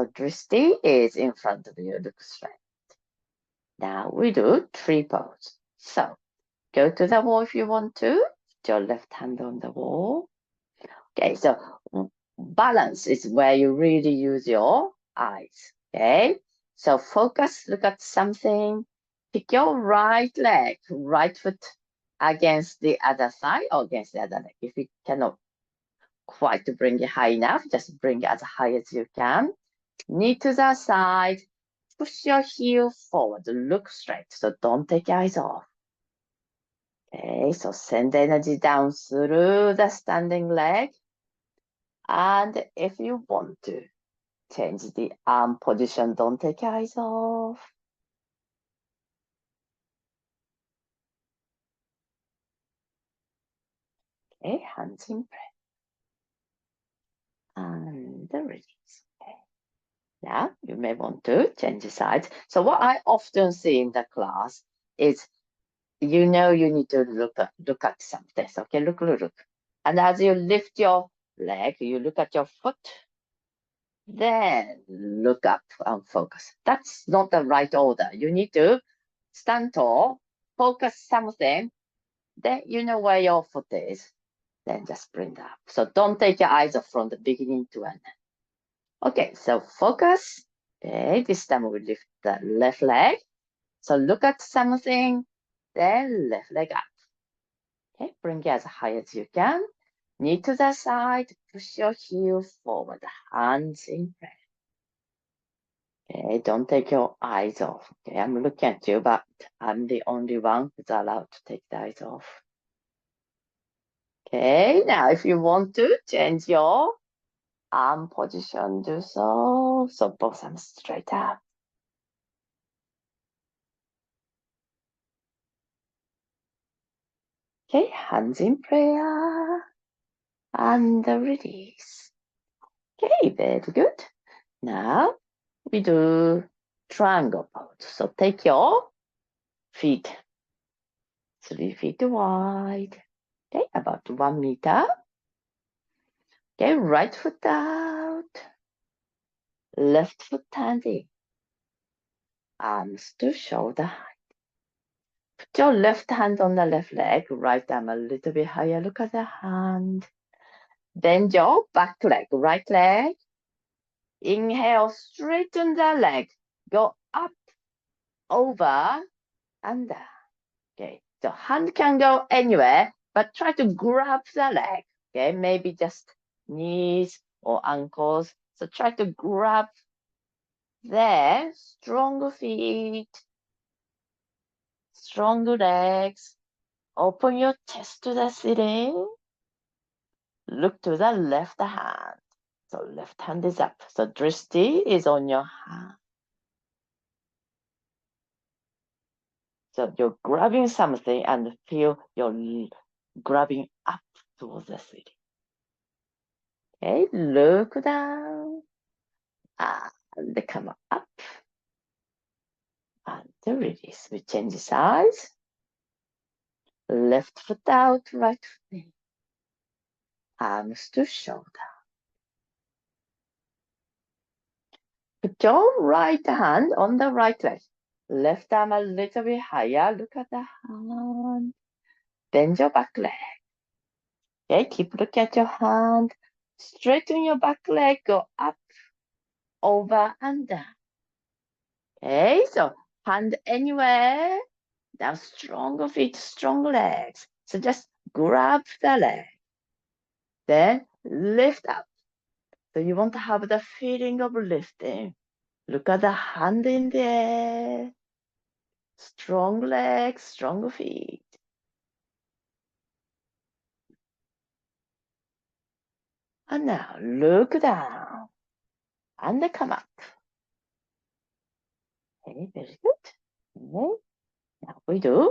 Drishti is in front of you, look straight. Now we do tree pose. So go to the wall if you want to. Put your left hand on the wall. Okay, so balance is where you really use your eyes. Okay, so focus, look at something. Pick your right leg, right foot against the other side or against the other leg. If you cannot quite bring it high enough, just bring it as high as you can. Knee to the side, push your heel forward, look straight, so don't take your eyes off. Okay, so send energy down through the standing leg. And if you want to, change the arm position, don't take your eyes off. Okay, hands in prayer. And release. Okay. Now you may want to change the sides. So what I often see in the class is, you know, you need to look at something. Okay, look. And as you lift your leg, you look at your foot, then look up and focus. That's not the right order. You need to stand tall, focus something, then you know where your foot is, then just bring it up. So don't take your eyes off from the beginning to end. Okay, so focus. Okay, this time we lift the left leg. So look at something, then left leg up. Okay, bring it as high as you can. Knee to the side, push your heel forward, hands in prayer. Okay, don't take your eyes off. Okay, I'm looking at you, but I'm the only one who's allowed to take the eyes off. Okay, now if you want to change your arm position, do so. So both arms straight up. Okay, hands in prayer and release. Okay, very good. Now we do triangle pose. So take your feet 3 feet wide. Okay, about 1 meter. Okay, right foot out, left foot in. Arms to shoulder height. Put your left hand on the left leg, right arm a little bit higher. Look at the hand. Bend your back leg, right leg. Inhale, straighten the leg. Go up, over, and down. Okay, so hand can go anywhere, but try to grab the leg. Okay, maybe just knees or ankles. So try to grab there. Stronger feet, stronger legs. Open your chest to the ceiling. Look to the left hand. So left hand is up. So drishti is on your hand. So you're grabbing something and feel you're grabbing up towards the ceiling. Okay, look down and come up and release. We change the size. Left foot out, right foot in. Arms to shoulder. Put your right hand on the right leg. Left arm a little bit higher. Look at the hand. Bend your back leg. Okay, keep looking at your hand. Straighten your back leg. Go up, over, and down. Okay, so hand anywhere. Now stronger feet, strong legs. So just grab the leg. Then lift up. So you want to have the feeling of lifting. Look at the hand in the air. Strong legs, strong feet. And now look down and come up. Okay, very good. Okay. Now we do